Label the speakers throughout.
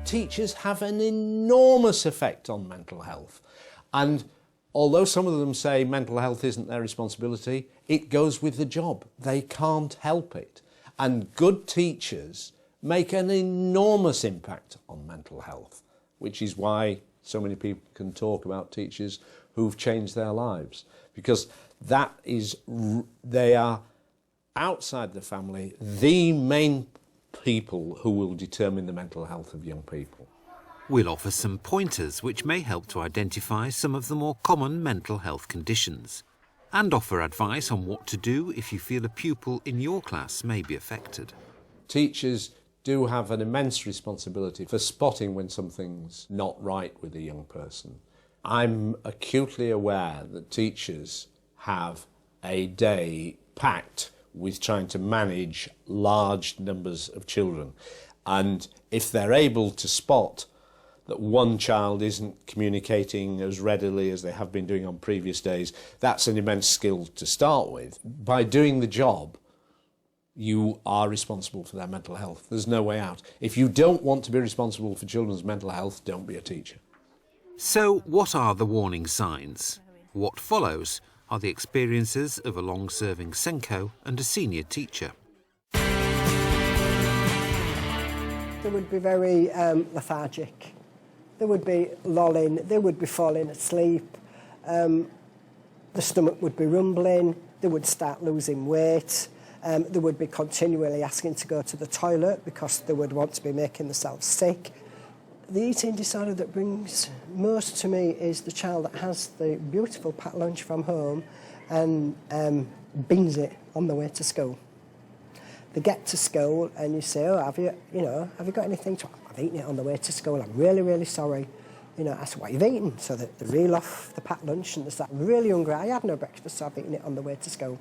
Speaker 1: teachers have an enormous effect on mental health. And although some of them say mental health isn't their responsibility, it goes with the job. They can't help it. And good teachers make an enormous impact on mental health, which is why so many people can talk about teachers who've changed their lives, because they are, outside the family, the main people who will determine the mental health of young people.
Speaker 2: We'll offer some pointers which may help to identify some of the more common mental health conditions, and offer advice on what to do if you feel a pupil in your class may be affected.
Speaker 1: Teachers do have an immense responsibility for spotting when something's not right with a young person. I'm acutely aware that teachers have a day packed with trying to manage large numbers of children, and if they're able to spot that one child isn't communicating as readily as they have been doing on previous days, that's an immense skill to start with. By doing the job, you are responsible for their mental health. There's no way out. If you don't want to be responsible for children's mental health, don't be a teacher.
Speaker 2: So what are the warning signs? What follows are the experiences of a long-serving Senko and a senior teacher.
Speaker 3: They would be very lethargic. They would be lolling, they would be falling asleep, the stomach would be rumbling, they would start losing weight, they would be continually asking to go to the toilet because they would want to be making themselves sick. The eating disorder that brings most to me is the child that has the beautiful packed lunch from home and bings it on the way to school. They get to school and you say, oh, have you got anything to... I've eaten it on the way to school, I'm really, really sorry. You know, I said, what have you eaten? So they reel off the packed lunch and they start, I'm really hungry, I had no breakfast, so I've eaten it on the way to school.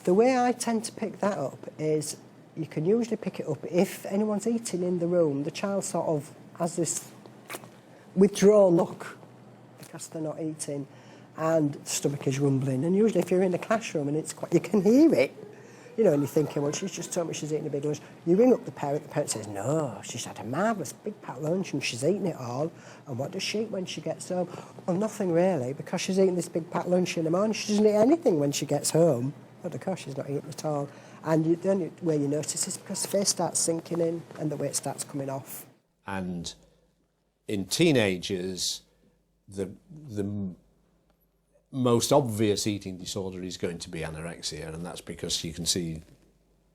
Speaker 3: The way I tend to pick that up is you can usually pick it up if anyone's eating in the room, the child sort of has this withdrawn look because they're not eating and the stomach is rumbling. And usually if you're in the classroom and it's quite, you can hear it. You know, and you're thinking, well, she's just told me she's eating a big lunch. You ring up the parent says, no, she's had a marvellous big packed lunch and she's eaten it all. And what does she eat when she gets home? Well, nothing really, because she's eating this big packed lunch in the morning. She doesn't eat anything when she gets home. But of course, she's not eating at all. And the only way you notice is because the face starts sinking in and the weight starts coming off.
Speaker 1: And in teenagers, the most obvious eating disorder is going to be anorexia, and that's because you can see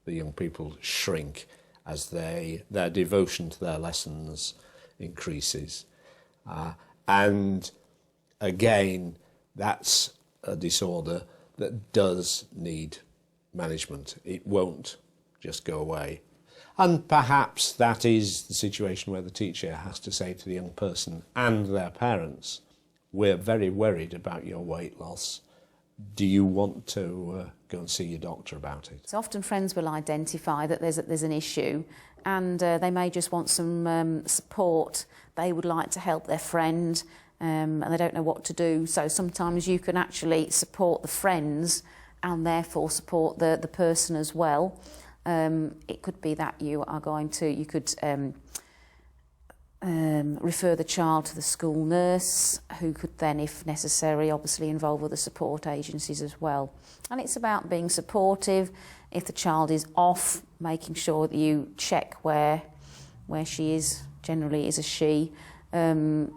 Speaker 1: the young people shrink as their devotion to their lessons increases. And again, that's a disorder that does need management. It won't just go away. And perhaps that is the situation where the teacher has to say to the young person and their parents, we're very worried about your weight loss. Do you want to go and see your doctor about it?
Speaker 4: So often friends will identify that there's an issue and they may just want some support. They would like to help their friend and they don't know what to do. So sometimes you can actually support the friends and therefore support the person as well. It could be that you could refer the child to the school nurse, who could then, if necessary, obviously involve other support agencies as well. And it's about being supportive. If the child is off, making sure that you check where she is, generally is a she, and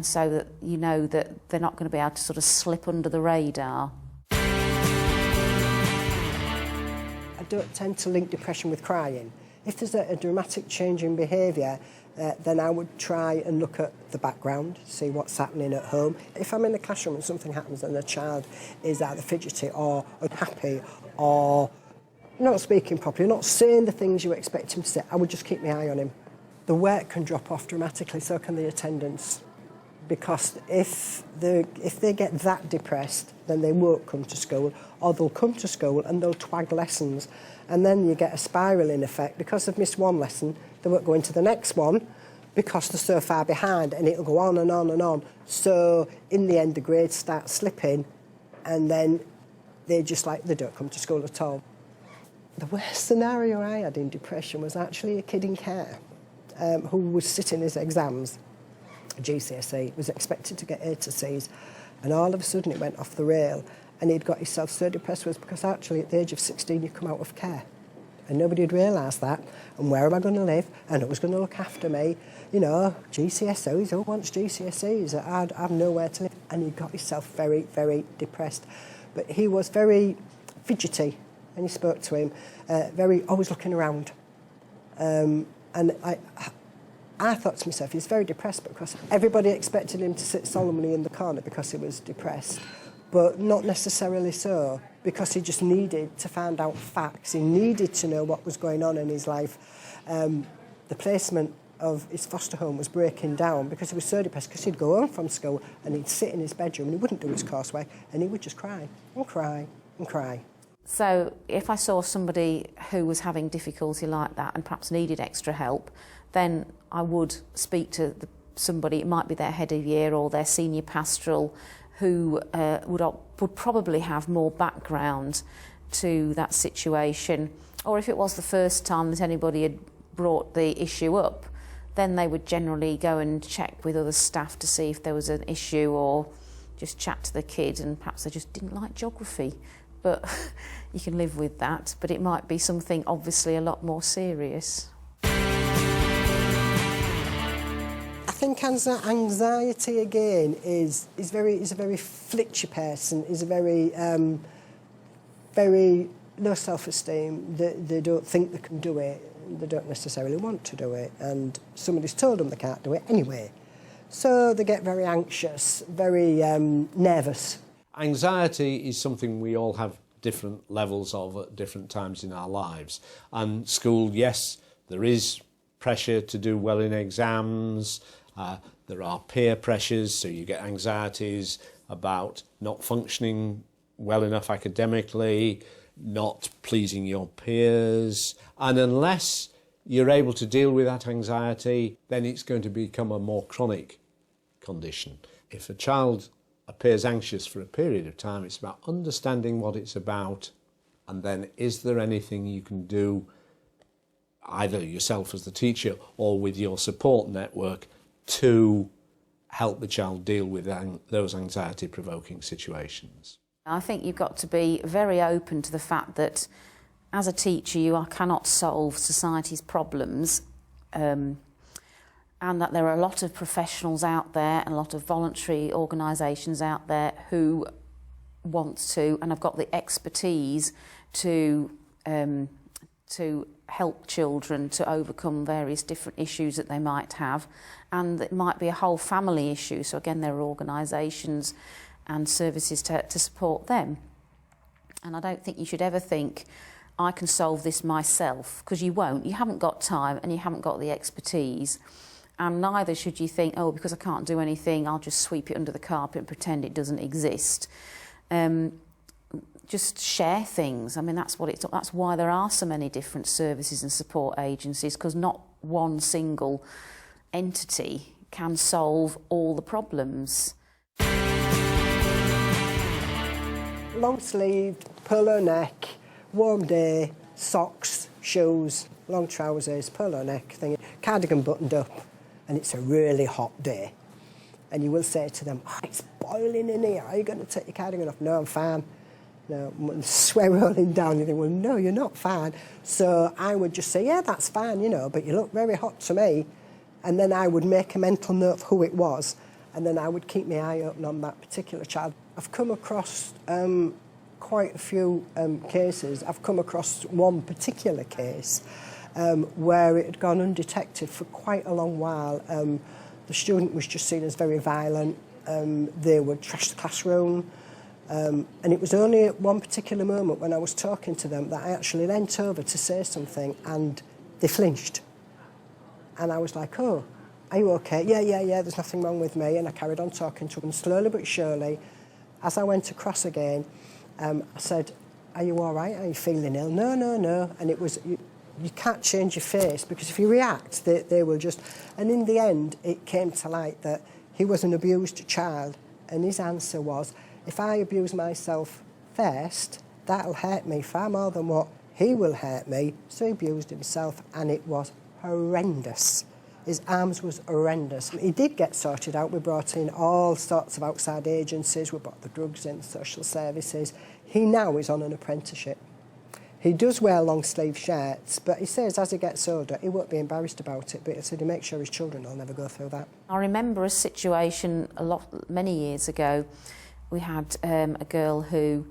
Speaker 4: so that you know that they're not going to be able to sort of slip under the radar.
Speaker 3: I don't tend to link depression with crying. If there's a dramatic change in behaviour, then I would try and look at the background, see what's happening at home. If I'm in the classroom and something happens and the child is either fidgety or unhappy or not speaking properly, not saying the things you expect him to say, I would just keep my eye on him. The work can drop off dramatically, so can the attendance. Because if they get that depressed, then they won't come to school, or they'll come to school and they'll twag lessons. And then you get a spiralling effect. Because they've missed one lesson, they won't go into the next one because they're so far behind, and it'll go on and on and on. So in the end, the grades start slipping, and then they don't come to school at all. The worst scenario I had in depression was actually a kid in care. who was sitting his exams, GCSE, was expected to get A to C's, and all of a sudden it went off the rail, and he'd got himself so depressed was because actually at the age of 16 you come out of care. And nobody had realised that. And where am I going to live? And who's going to look after me? You know, GCSEs, who wants GCSEs? I've nowhere to live. And he got himself very, very depressed. But he was very fidgety when you spoke to him, always looking around. And I thought to myself, he's very depressed because everybody expected him to sit solemnly in the corner because he was depressed. But not necessarily so, because he just needed to find out facts. He needed to know what was going on in his life. The placement of his foster home was breaking down because he was so depressed, because he'd go home from school and he'd sit in his bedroom and he wouldn't do his coursework and he would just cry and cry and cry.
Speaker 4: So if I saw somebody who was having difficulty like that and perhaps needed extra help, then I would speak to somebody, it might be their head of year or their senior pastoral, who would probably have more background to that situation. Or if it was the first time that anybody had brought the issue up, then they would generally go and check with other staff to see if there was an issue, or just chat to the kid, and perhaps they just didn't like geography. But you can live with that, but it might be something obviously a lot more serious.
Speaker 3: I think anxiety again is a very flitchy person, is a very low self-esteem. They don't think they can do it. They don't necessarily want to do it, and somebody's told them they can't do it anyway. So they get very anxious, very nervous.
Speaker 1: Anxiety is something we all have different levels of at different times in our lives. And school, yes, there is pressure to do well in exams. There are peer pressures, so you get anxieties about not functioning well enough academically, not pleasing your peers. And unless you're able to deal with that anxiety, then it's going to become a more chronic condition. If a child appears anxious for a period of time, it's about understanding what it's about, and then is there anything you can do, either yourself as the teacher or with your support network, to help the child deal with those anxiety-provoking situations.
Speaker 4: I think you've got to be very open to the fact that as a teacher you cannot solve society's problems, and that there are a lot of professionals out there and a lot of voluntary organisations out there who want to and have got the expertise to help children to overcome various different issues that they might have, and it might be a whole family issue. So again, there are organisations and services to support them. And I don't think you should ever think, I can solve this myself, because you won't. You haven't got time and you haven't got the expertise. And neither should you think, oh, because I can't do anything, I'll just sweep it under the carpet and pretend it doesn't exist. Just share things. I mean, that's why there are so many different services and support agencies, because not one single entity can solve all the problems.
Speaker 3: Long sleeved, polo neck, warm day, socks, shoes, long trousers, polo neck thing, cardigan buttoned up, and it's a really hot day. And you will say to them, oh, it's boiling in here, are you going to take your cardigan off? No, I'm fine. No, sweat rolling down. You think, well, no, you're not fine. So I would just say, yeah, that's fine, you know, but you look very hot to me. And then I would make a mental note of who it was, and then I would keep my eye open on that particular child. I've come across quite a few cases. I've come across one particular case where it had gone undetected for quite a long while. The student was just seen as very violent. They would trash the classroom. And it was only at one particular moment when I was talking to them that I actually leant over to say something, and they flinched. And I was like, oh, are you okay? Yeah, there's nothing wrong with me. And I carried on talking to them slowly but surely. As I went across again, I said, are you all right? Are you feeling ill? No. And it was, you can't change your face, because if you react, they will just... And in the end, it came to light that he was an abused child, and his answer was, if I abuse myself first, that'll hurt me far more than what he will hurt me. So he abused himself, and it was horrendous. His arms was horrendous. He did get sorted out. We brought in all sorts of outside agencies. We brought the drugs in, social services. He now is on an apprenticeship. He does wear long-sleeve shirts, but he says as he gets older, he won't be embarrassed about it, but he said he makes sure his children will never go through that.
Speaker 4: I remember a situation many years ago. We had a girl who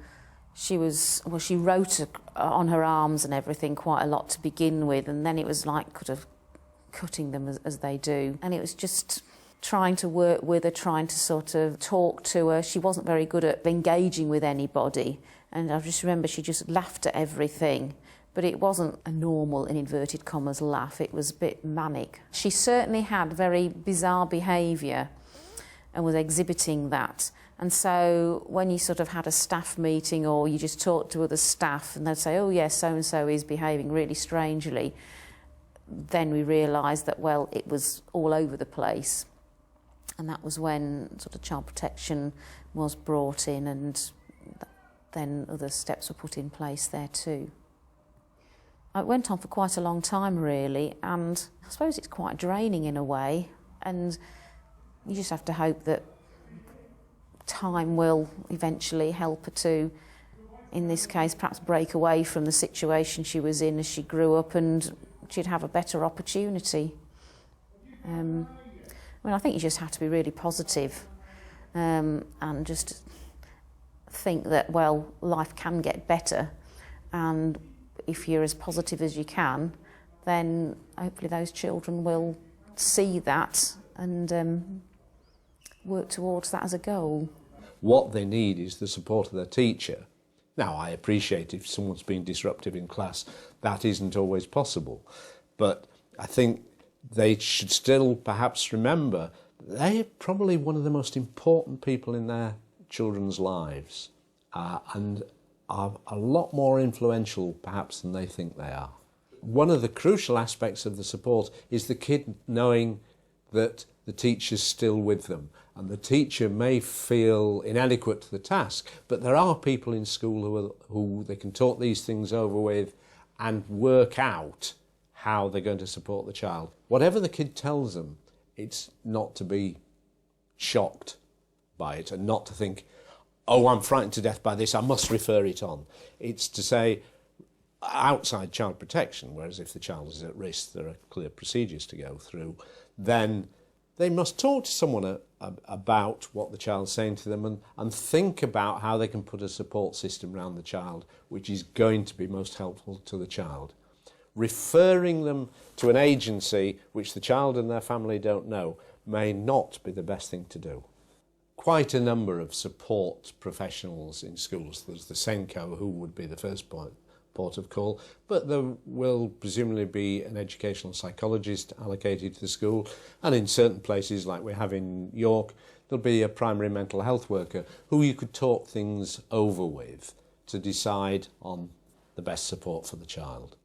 Speaker 4: she wrote on her arms and everything quite a lot to begin with, and then it was like cutting them as they do. And it was just trying to work with her, trying to sort of talk to her. She wasn't very good at engaging with anybody. And I just remember she just laughed at everything. But it wasn't a normal, in inverted commas, laugh. It was a bit manic. She certainly had very bizarre behaviour and was exhibiting that. And so when you sort of had a staff meeting or you just talked to other staff and they'd say, oh yes, so-and-so is behaving really strangely, then we realised that, well, it was all over the place. And that was when sort of child protection was brought in, and then other steps were put in place there too. It went on for quite a long time really, and I suppose it's quite draining in a way, and you just have to hope that time will eventually help her to, in this case, perhaps break away from the situation she was in as she grew up, and she'd have a better opportunity. I think you just have to be really positive, and just think that, well, life can get better, and if you're as positive as you can, then hopefully those children will see that and work towards that as a goal.
Speaker 1: What they need is the support of their teacher. Now, I appreciate if someone's being disruptive in class, that isn't always possible. But I think they should still perhaps remember they're probably one of the most important people in their children's lives, and are a lot more influential perhaps than they think they are. One of the crucial aspects of the support is the kid knowing that the teacher's still with them, and the teacher may feel inadequate to the task, but there are people in school who they can talk these things over with and work out how they're going to support the child. Whatever the kid tells them, it's not to be shocked by it and not to think, oh, I'm frightened to death by this, I must refer it on. It's to say, outside child protection, whereas if the child is at risk, there are clear procedures to go through, then they must talk to someone about what the child's saying to them and think about how they can put a support system around the child which is going to be most helpful to the child. Referring them to an agency which the child and their family don't know may not be the best thing to do. Quite a number of support professionals in schools. There's the SENCO, who would be the first port of call, but there will presumably be an educational psychologist allocated to the school, and in certain places like we have in York, there'll be a primary mental health worker who you could talk things over with to decide on the best support for the child.